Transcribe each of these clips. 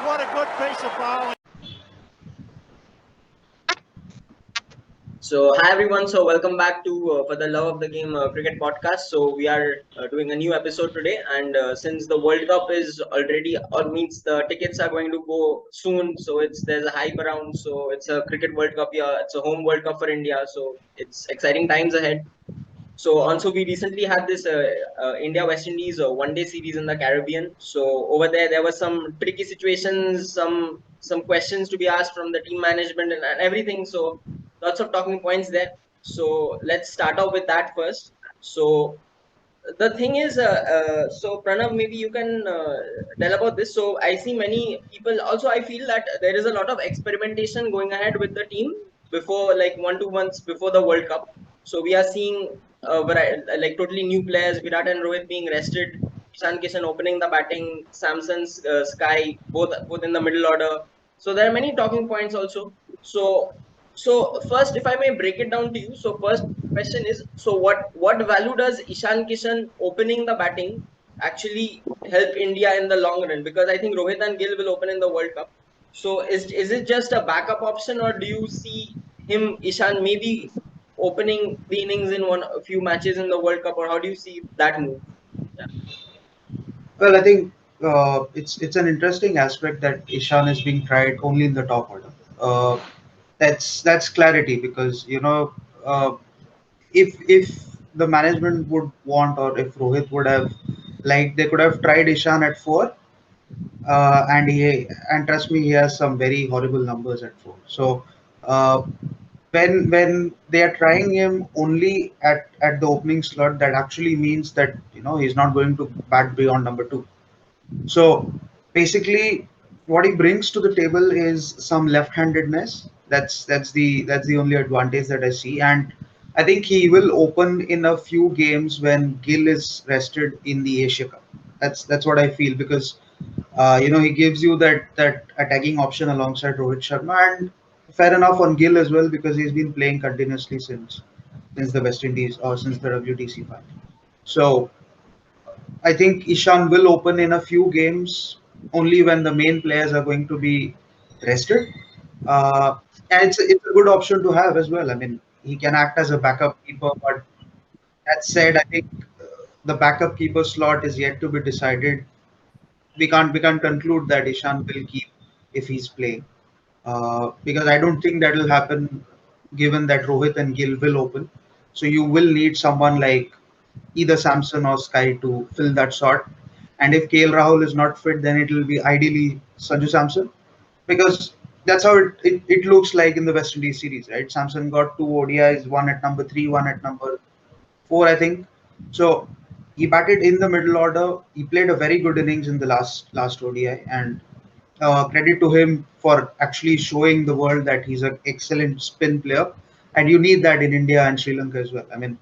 what a good piece of bowling. So hi everyone. So welcome back to for the Love of the Game cricket podcast. So we are doing a new episode today, and since the World Cup is already, or means the tickets are going to go soon, so there's a hype around. So it's a cricket World Cup year. It's a home World Cup for India. So it's exciting times ahead. So also we recently had this India West Indies one-day series in the Caribbean. So over there were some tricky situations, some questions to be asked from the team management and everything. So lots of talking points there. So let's start off with that first. So the thing is, so Pranav, maybe you can tell about this. So I see many people. Also, I feel that there is a lot of experimentation going ahead with the team before, like 1 2 months before the World Cup. So we are seeing like totally new players, Virat and Rohit being rested, Ishan Kishan opening the batting, Samson's Sky both in the middle order. So there are many talking points also. So first, if I may break it down to you, so first question is, so what value does Ishan Kishan opening the batting actually help India in the long run? Because I think Rohit and Gill will open in the World Cup. So is it just a backup option, or do you see him, Ishan, maybe opening the innings in a few matches in the World Cup, or how do you see that move? Yeah. Well, I think it's an interesting aspect that Ishan is being tried only in the top order. Uh, that's clarity because uh, if the management would want, or if Rohit would have, like, they could have tried Ishan at four, and trust me, he has some very horrible numbers at four. So uh, when they are trying him only at the opening slot, that actually means that he's not going to bat beyond number two. So basically, what he brings to the table is some left-handedness. That's the only advantage that I see, and I think he will open in a few games when Gill is rested in the Asia Cup. That's what I feel because he gives you that attacking option alongside Rohit Sharma, and fair enough on Gill as well because he's been playing continuously since the West Indies or since the WTC final. So I think Ishan will open in a few games only when the main players are going to be rested. And it's a good option to have as well. I mean, he can act as a backup keeper, but that said, I think the backup keeper slot is yet to be decided. We can't conclude that Ishan will keep if he's playing because I don't think that will happen given that Rohit and Gill will open. So you will need someone like either Samson or Sky to fill that slot. And if KL Rahul is not fit, then it will be ideally Sanju Samson because that's how it looks like in the West Indies series, right? Samson got two ODIs, one at number three, one at number four, I think. So he batted in the middle order. He played a very good innings in the last ODI, and credit to him for actually showing the world that he's an excellent spin player. And you need that in India and Sri Lanka as well. I mean,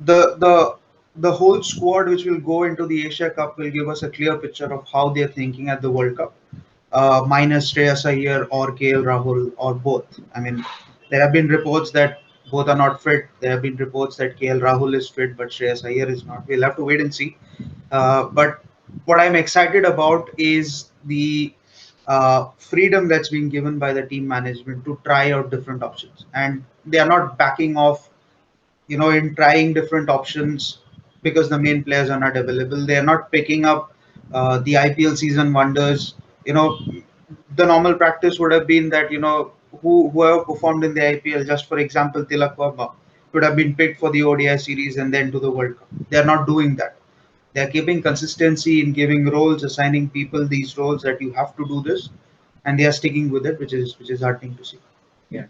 the whole squad which will go into the Asia Cup will give us a clear picture of how they're thinking at the World Cup, minus Shreyas Iyer or KL Rahul or both. I mean, there have been reports that both are not fit. There have been reports that KL Rahul is fit, but Shreyas Iyer is not. We'll have to wait and see. But what I'm excited about is the freedom that's being given by the team management to try out different options, and they are not backing off in trying different options because the main players are not available. They are not picking up the IPL season wonders. You know, the normal practice would have been that whoever performed in the IPL, just for example, Tilak Verma, could have been picked for the ODI series and then to the World Cup. They are not doing that. They are keeping consistency in giving roles, assigning people these roles that you have to do this, and they are sticking with it, which is heartening to see. Yeah.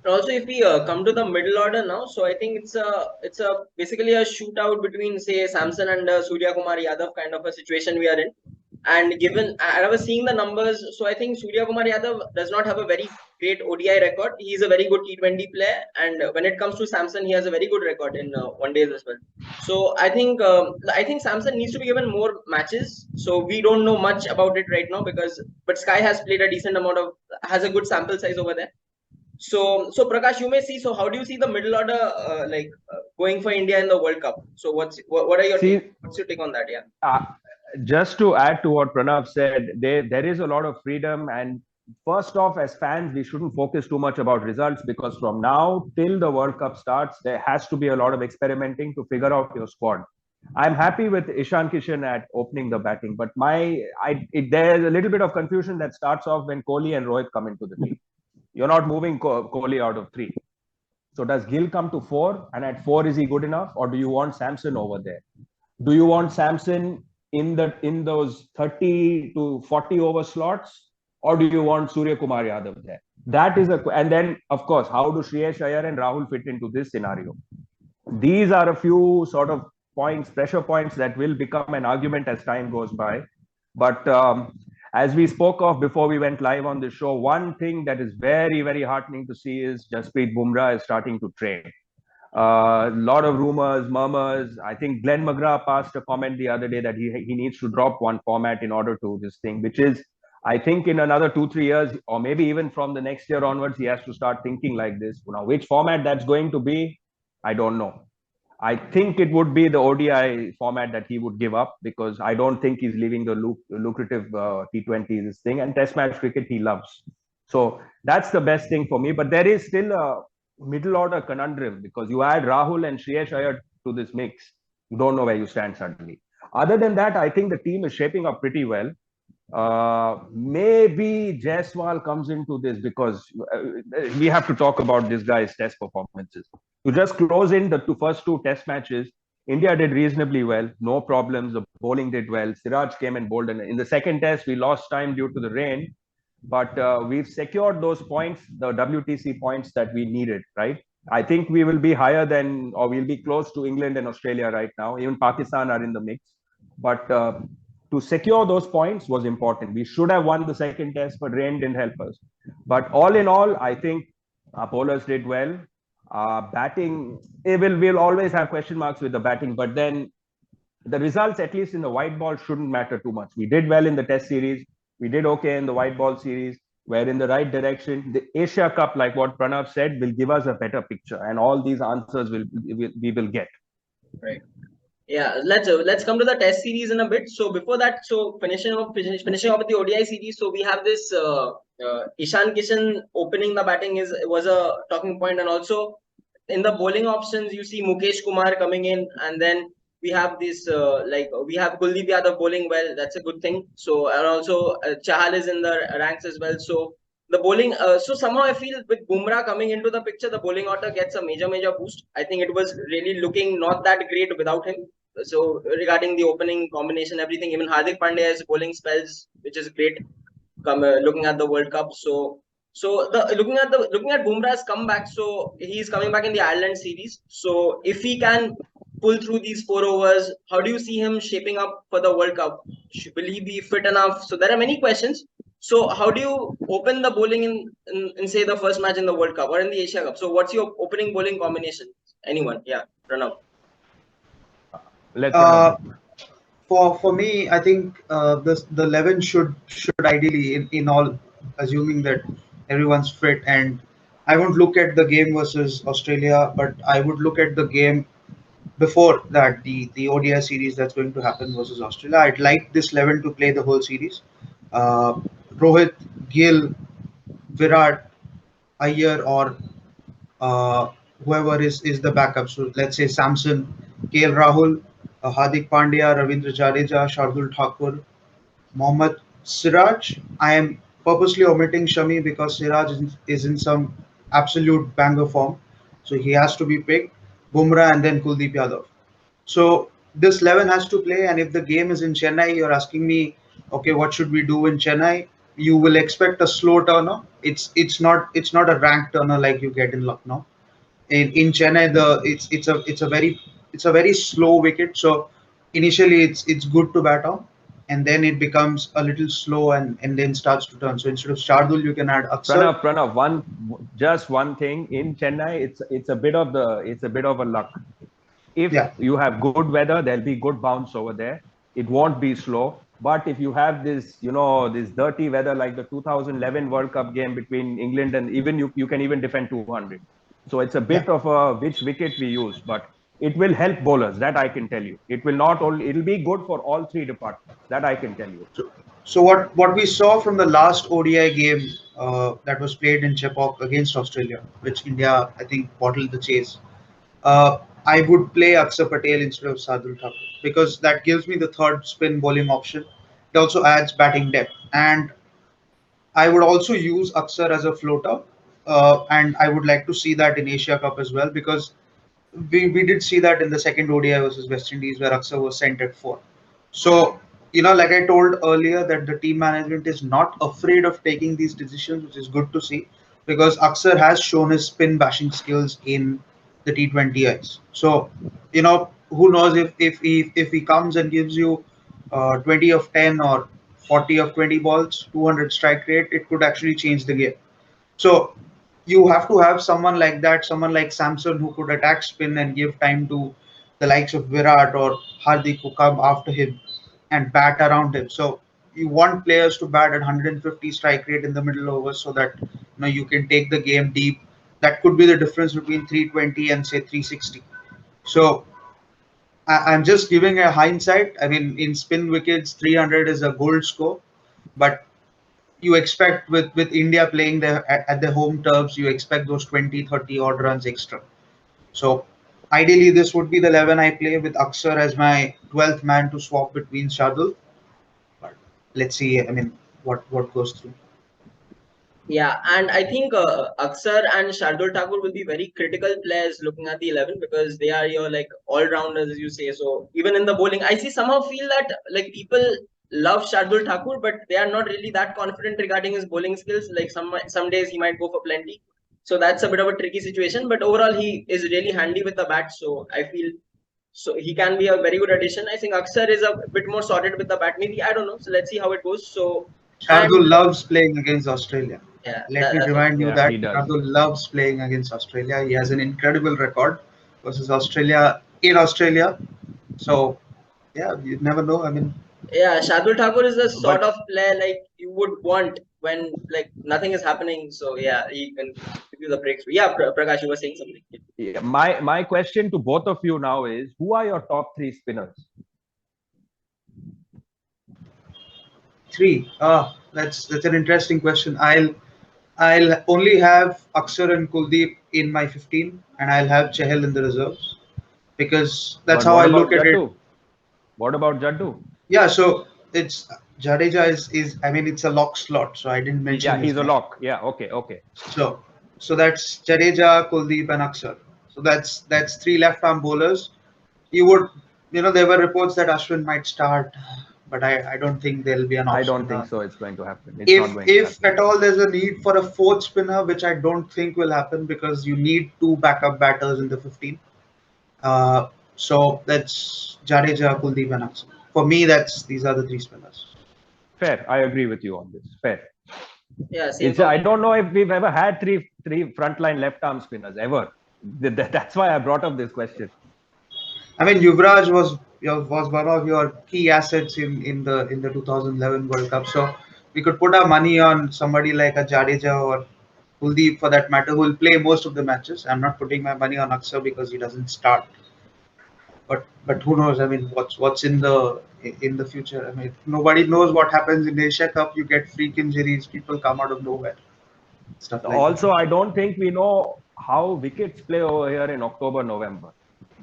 And also, if we come to the middle order now, so I think it's a basically a shootout between, say, Samson and Surya Kumar Yadav kind of a situation we are in. And given I was seeing the numbers, so I think Surya Kumar Yadav does not have a very great ODI record. He is a very good T20 player, and when it comes to Samson, he has a very good record in one days as well. So I think Samson needs to be given more matches. So we don't know much about it right now but Sky has played a decent amount of has a good sample size over there. So Prakash, you may see. So how do you see the middle order going for India in the World Cup? So what are your See, what's your take on that? Yeah. just to add to what Pranav said, there is a lot of freedom. And first off, as fans, we shouldn't focus too much about results, because from now till the World Cup starts, there has to be a lot of experimenting to figure out your squad. I'm happy with Ishan Kishan at opening the batting, but there's a little bit of confusion that starts off when Kohli and Rohit come into the team. You're not moving Kohli out of three. So does Gill come to four? And at four, is he good enough? Or do you want Samson over there? Do you want Samson in those 30 to 40 over slots, or do you want Surya Kumar Yadav there? That is and then of course, how do Shreyesh Iyer and Rahul fit into this scenario? These are a few sort of points, pressure points, that will become an argument as time goes by. But as we spoke of before we went live on the show, one thing that is very, very heartening to see is Jasprit Bumrah is starting to train. A lot of rumors, murmurs. I think Glenn McGrath passed a comment the other day that he needs to drop one format in order to this thing, which is, I think in another 2-3 years, or maybe even from the next year onwards, he has to start thinking like this. Now, which format that's going to be, I don't know. I think it would be the ODI format that he would give up, because I don't think he's leaving the lucrative T20 this thing, and Test match cricket he loves. So that's the best thing for me. But there is still a middle order conundrum, because you add Rahul and Shreyesh Iyer to this mix, you don't know where you stand suddenly. Other than that, I think the team is shaping up pretty well. Maybe Jaiswal comes into this, because we have to talk about this guy's test performances. To just close in the first two test matches, India did reasonably well, no problems. The bowling did well. Siraj came and bowled. And in the second test, we lost time due to the rain, but we've secured those points, the WTC points that we needed, right? I think we will be higher than, or we'll be close to England and Australia right now. Even Pakistan are in the mix. But to secure those points was important. We should have won the second test, but rain didn't help us. But all in all, I think our bowlers did well. Batting, we'll always have question marks with the batting, but then the results, at least in the white ball, shouldn't matter too much. We did well in the test series. We did okay in the white ball series. We're in the right direction. The Asia Cup, like what Pranav said, will give us a better picture, and all these answers we will get. Right. Yeah, let's come to the test series in a bit. So before that, so finishing off with the ODI series. So we have this Ishan Kishan opening the batting was a talking point, and also in the bowling options you see Mukesh Kumar coming in, and then we have this we have Kuldeep Yadav bowling well. That's a good thing. So, and also Chahal is in the ranks as well. So the bowling, so somehow I feel with Bumrah coming into the picture, the bowling order gets a major boost. I think it was really looking not that great without him. So regarding the opening combination, everything, even Hardik Pandya's bowling spells, which is great. Looking at the World Cup, so the looking at Bumrah's comeback, so he's coming back in the Ireland series. So if he can pull through these 4 overs, how do you see him shaping up for the World Cup? Will he be fit enough? So there are many questions. So how do you open the bowling in say the first match in the World Cup or in the Asia Cup? So what's your opening bowling combination? Anyone? Yeah, Pranav. For me, I think the 11 should ideally, in all, assuming that everyone's fit, and I won't look at the game versus Australia, but I would look at the game before that, the ODI series that's going to happen versus Australia. I'd like this 11 to play the whole series. Rohit, Gill, Virat, Iyer, or whoever is the backup. So let's say Samson, KL Rahul, Hardik Pandya, Ravindra Jadeja, Shardul Thakur, Mohammad Siraj. I am purposely omitting Shami because Siraj is in some absolute banger form. So he has to be picked. Bumrah and then Kuldeep Yadav. So this 11 has to play, and if the game is in Chennai, you're asking me, okay, what should we do in Chennai? You will expect a slow turner. It's not a rank turner like you get in Lucknow. In Chennai, it's a very slow wicket. So initially it's good to bat on, and then it becomes a little slow and then starts to turn. So instead of Shardul, you can add Aksar. Pranav, just one thing in Chennai, it's a bit of a luck. If Yeah. you have good weather, there'll be good bounce over there. It won't be slow. But if you have this, this dirty weather like the 2011 World Cup game between England and even you can even defend 200. So it's a Yeah. bit of a which wicket we use. But It will help bowlers, that I can tell you. It will not only, it'll be good for all three departments, that I can tell you. So what we saw from the last ODI game that was played in Chepauk against Australia, which India I think bottled the chase. I would play Akshar Patel instead of Sadul Thakur because that gives me the third spin bowling option. It also adds batting depth, and I would also use Akshar as a floater, and I would like to see that in Asia Cup as well because we did see that in the second ODI versus West Indies where Akshar was sent at four. So, like I told earlier, that the team management is not afraid of taking these decisions, which is good to see because Akshar has shown his spin bashing skills in the T20Is. So, who knows if he comes and gives you 20 of 10 or 40 of 20 balls, 200 strike rate, it could actually change the game. So you have to have someone like that, someone like Samson who could attack spin and give time to the likes of Virat or Hardik who come after him and bat around him. So you want players to bat at 150 strike rate in the middle overs so that you can take the game deep. That could be the difference between 320 and say 360. So I'm just giving a hindsight. I mean, in spin wickets, 300 is a gold score, but you expect with India playing at the home turfs, you expect those 20, 30 odd runs extra. So ideally, this would be the 11 I play with Akshar as my 12th man to swap between Shardul. But let's see. I mean, what goes through. Yeah, and I think Aksar and Shardul Thakur will be very critical players looking at the 11 because they are your like all rounders, as you say. So even in the bowling, I somehow feel that like people love Shardul Thakur, but they are not really that confident regarding his bowling skills. Like some days he might go for plenty, so that's a bit of a tricky situation. But overall, he is really handy with the bat. So I feel so he can be a very good addition. I think Aksar is a bit more sorted with the bat. Maybe I don't know. So let's see how it goes. So and Shardul loves playing against Australia. yeah, Let me that's what. remind you Yeah, that he does. Shardul loves playing against Australia. He has an incredible record versus Australia in Australia. So yeah, you never know. I mean, Yeah, Shardul Thakur is the sort But of player like you would want when like nothing is happening. So yeah, he can give you the breakthrough. Yeah, Prakash, you were saying something. yeah, my question to both of you now is, who are your top three spinners? three. That's an interesting question. I'll only have Akshar and Kuldeep in my 15, and I'll have Chahal in the reserves because that's But how I what look about at it. Jaddu? What about Jaddu? Yeah, so it's Jadeja is I mean it's a lock slot, so I didn't mention Yeah, his he's a name. lock. Yeah, okay, okay. So that's Jadeja, Kuldeep, and Akshar. So that's three left arm bowlers. You would there were reports that Ashwin might start, but I don't think there'll be an I off don't think spinner. so. It's going to happen. It's not If going to if happen. at all there's a need for a fourth spinner, which I don't think will happen because you need two backup batters in the 15. So that's Jadeja, Kuldeep, and Akshar. For me, these are the three spinners. Fair. I agree with you on this. Fair. Yeah, same It's for I me. don't know if we've ever had three frontline left arm spinners ever. That's why I brought up this question. I mean, Yuvraj was one of your key assets in the 2011 World Cup. So we could put our money on somebody like a Jadeja or Kuldeep for that matter, who will play most of the matches. I'm not putting my money on Akshar because he doesn't start. But who knows? I mean, what's in the future? I mean, nobody knows what happens in Asia Cup. You get freak injuries, people come out of nowhere, stuff like that. Also, I don't think we know how wickets play over here in October, November.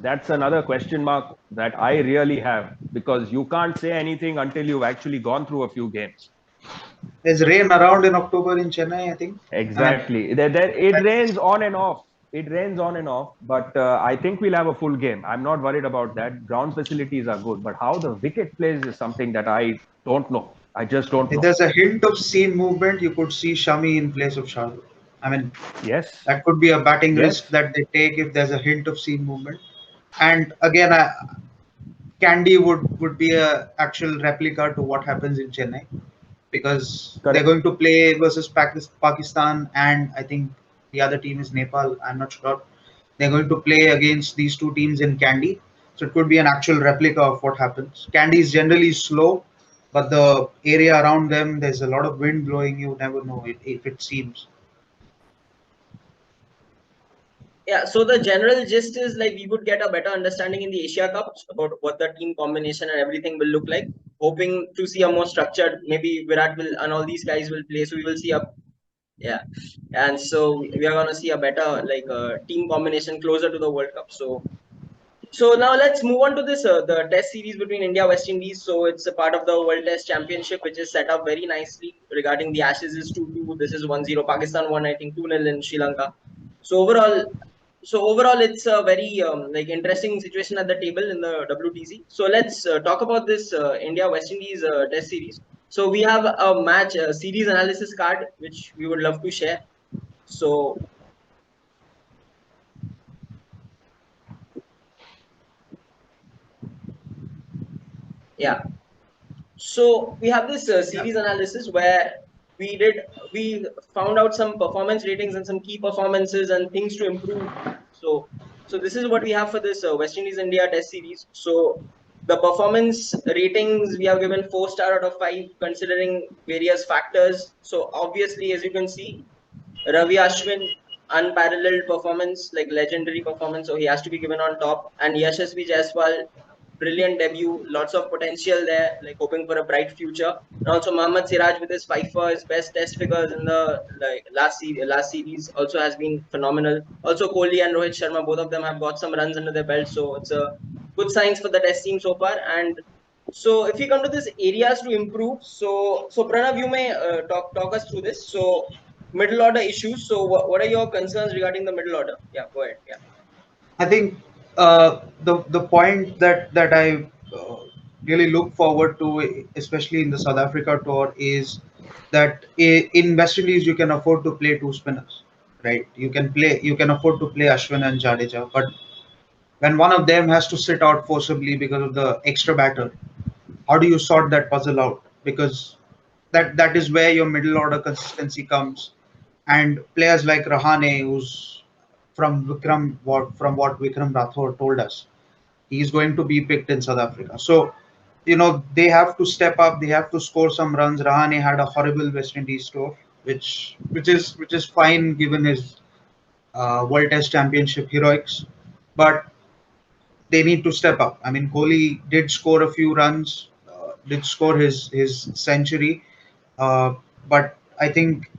That's another question mark that I really have because you can't say anything until you've actually gone through a few games. There's rain around in October in Chennai, I think. I mean, Exactly. It rains on and off. It rains on and off, but I think we'll have a full game. I'm not worried about that. Ground facilities are good, but how the wicket plays is something that I don't know. I just don't if know. there's a hint of seam movement, you could see Shami in place of Shardul. I mean, Yes, that could be a batting risk yes, that they take if there's a hint of seam movement. And again, Candy would be a actual replica to what happens in Chennai because they're correct. going to play versus Pakistan and I think the other team is Nepal. I'm not sure. They're going to play against these two teams in Kandy, so it could be an actual replica of what happens. Kandy is generally slow, but the area around them, there's a lot of wind blowing. You never know if it seems. Yeah, so the general gist is like we would get a better understanding in the Asia Cups about what the team combination and everything will look like. Hoping to see a more structured, maybe Virat will and all these guys will play. So we will see a yeah, and so we are gonna see a better like team combination closer to the World Cup. So now let's move on to this the Test series between India West Indies. So it's a part of the World Test Championship, which is set up very nicely. Regarding the Ashes is 2-2. This is 1-0. Pakistan won, I think, 2-0 in Sri Lanka. So overall, it's a very like interesting situation at the table in the WTC. So let's talk about this India West Indies Test series. So we have a match series analysis card which we would love to share. So yeah, so we have this series analysis where we found out some performance ratings and some key performances and things to improve. So this is what we have for this West Indies India Test series. So the performance ratings we have given 4 star out of 5 considering various factors. So obviously, as you can see, Ravi Ashwin, unparalleled performance, like legendary performance, so he has to be given on top. And Yashasvi Jaiswal, brilliant debut, lots of potential there, like hoping for a bright future. And also Mohammad Siraj with his fifer, his best test figures in the like last series also has been phenomenal. Also Kohli and Rohit Sharma, both of them have got some runs under their belt, so it's a good signs for the test team so far. And so if we come to this areas to improve, so Pranav, you may talk us through this. So middle order issues. So what are your concerns regarding the middle order? Yeah, go ahead. Yeah. I think the point that I really look forward to, especially in the South Africa tour, is that in West Indies you can afford to play two spinners, right? You can afford to play Ashwin and Jadeja, but when one of them has to sit out forcibly because of the extra batter, how do you sort that puzzle out? Because that is where your middle order consistency comes, and players like Rahane, who's from what Vikram Rathore told us, he's going to be picked in South Africa. So, they have to step up. They have to score some runs. Rahane had a horrible West Indies tour, which is fine given his World Test Championship heroics, but they need to step up. I mean, Kohli did score a few runs, did score his century, uh, but I think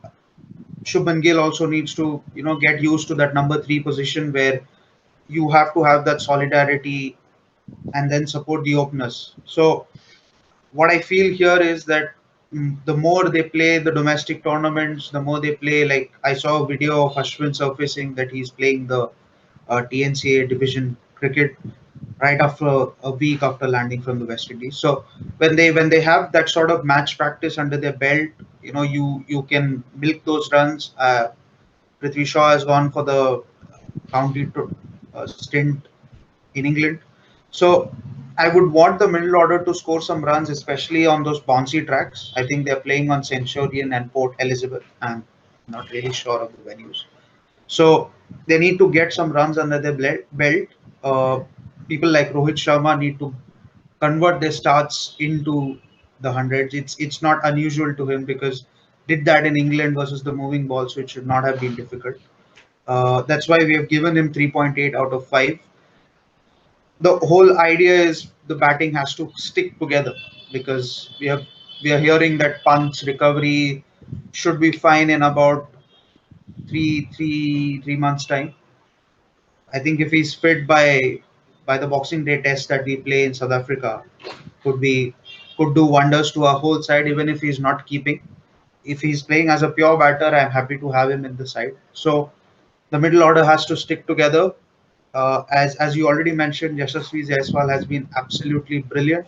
Shubman Gill also needs to get used to that number three position where you have to have that solidarity and then support the openers. So what I feel here is that the more they play the domestic tournaments, the more they play. Like I saw a video of Ashwin surfacing that he's playing the TNCA division cricket right after a week after landing from the West Indies. So when they have that sort of match practice under their belt, you can milk those runs. Prithvi Shaw has gone for the county stint in England. So I would want the middle order to score some runs, especially on those bouncy tracks. I think they're playing on Centurion and Port Elizabeth. I'm not really sure of the venues. So they need to get some runs under their belt. People like Rohit Sharma need to convert their starts into the hundreds. It's not unusual to him because did that in England versus the moving ball, so it should not have been difficult. That's why we have given him 3.8 out of 5. The whole idea is the batting has to stick together because we are hearing that Pant's recovery should be fine in about 3 months time. I think if he's fit by the Boxing Day test that we play in South Africa, could be could do wonders to our whole side even if he's not keeping. If he's playing as a pure batter, I'm happy to have him in the side. So the middle order has to stick together. As you already mentioned, Yashasvi Jaiswal has been absolutely brilliant.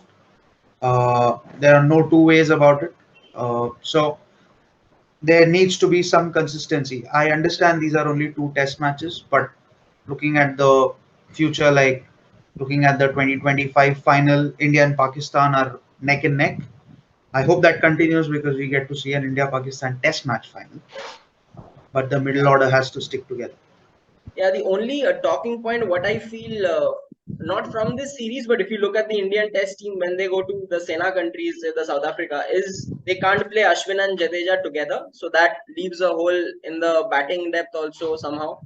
There are no two ways about it. So there needs to be some consistency. I understand these are only two test matches, but looking at the future, like looking at the 2025 final, India and Pakistan are neck and neck. I hope that continues because we get to see an India Pakistan test match final, but the middle Yeah. order has to stick together. Yeah, the only talking point, what I feel, not from this series, but if you look at the Indian Test team when they go to the Sena countries, the South Africa, is they can't play Ashwin and Jadeja together, so that leaves a hole in the batting depth also somehow.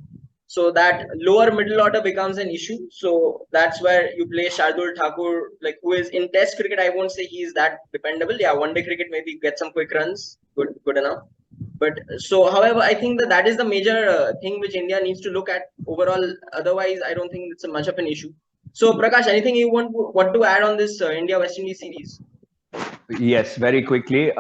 So that lower middle order becomes an issue. So that's where you play Shardul Thakur, like who is in Test cricket. I won't say he is that dependable. Yeah, one day cricket maybe get some quick runs, good enough. But so, however, I think that is the major thing which India needs to look at overall. Otherwise, I don't think it's a much of an issue. So, Prakash, anything you want to add on this India West Indies series? Yes, very quickly.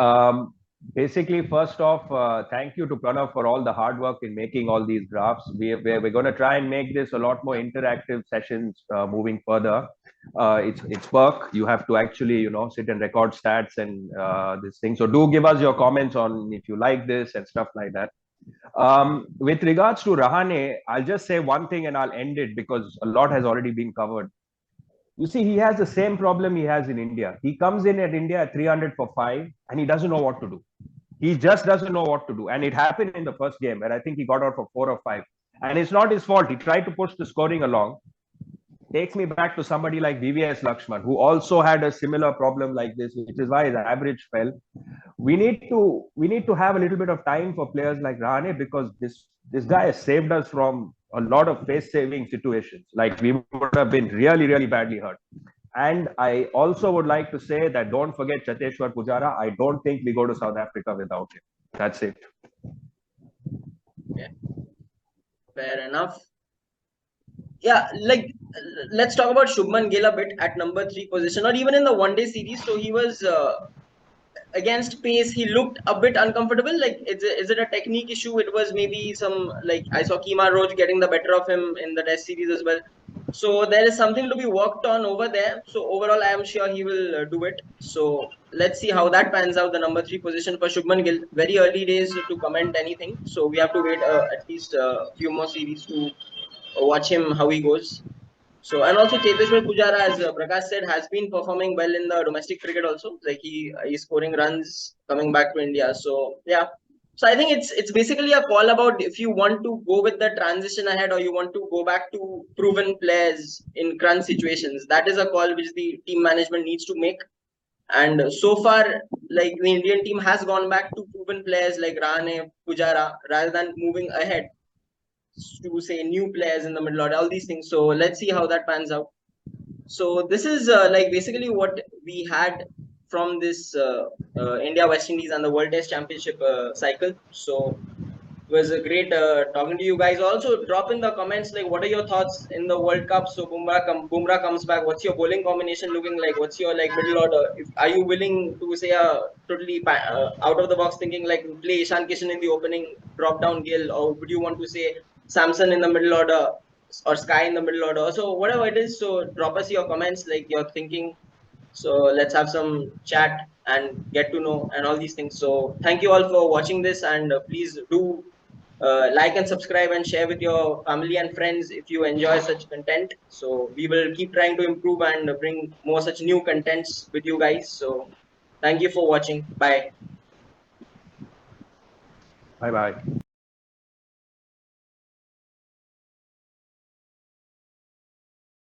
Basically, first off, thank you to Pranav for all the hard work in making all these graphs. We're going to try and make this a lot more interactive sessions moving further. It's work. You have to actually, sit and record stats and this thing. So do give us your comments on if you like this and stuff like that. With regards to Rahane, I'll just say one thing and I'll end it because a lot has already been covered. You see, he has the same problem he has in India. He comes in at India at 300 for 5 and he doesn't know what to do. He just doesn't know what to do. And it happened in the first game where I think he got out for 4 or 5. And it's not his fault. He tried to push the scoring along. Takes me back to somebody like VVS Lakshman, who also had a similar problem like this, which is why his average fell. We need to have a little bit of time for players like Rahane because this guy has saved us from a lot of face-saving situations. Like we would have been really, really badly hurt. And I also would like to say that don't forget Cheteshwar Pujara. I don't think we go to South Africa without him. That's it. Yeah. Fair enough. Yeah, like let's talk about Shubman Gill a bit at number 3 position, or even in the one day series. So he was against pace. He looked a bit uncomfortable. Like, is it a technique issue? It was maybe some, like I saw Kima Roach getting the better of him in the Test series as well. So there is something to be worked on over there. So overall, I am sure he will do it. So let's see how that pans out. The number 3 position for Shubman Gill. Very early days to comment anything. So we have to wait at least a few more series to watch him how he goes. So, and also Cheteshwar Pujara, as Prakash said, has been performing well in the domestic cricket also. Like he's scoring runs coming back to India. So yeah. So I think it's basically a call about if you want to go with the transition ahead or you want to go back to proven players in crunch situations. That is a call which the team management needs to make. And so far, like the Indian team has gone back to proven players like Rahane, Pujara, rather than moving ahead to say new players in the middle order, all these things. So let's see how that pans out. So this is like basically what we had from this India West Indies and the World Test Championship cycle. So it was a great talking to you guys. Also, drop in the comments like what are your thoughts in the World Cup. So Bumrah comes back. What's your bowling combination looking like? What's your like middle order? Are you willing to say totally out of the box thinking like play Ishan Kishan in the opening, drop down Gill, or would you want to say Samson in the middle order or Sky in the middle order? So whatever it is, so drop us your comments like your thinking. So let's have some chat and get to know and all these things. So thank you all for watching this, and please do like and subscribe and share with your family and friends if you enjoy such content. So we will keep trying to improve and bring more such new contents with you guys. So thank you for watching. Bye. Bye bye.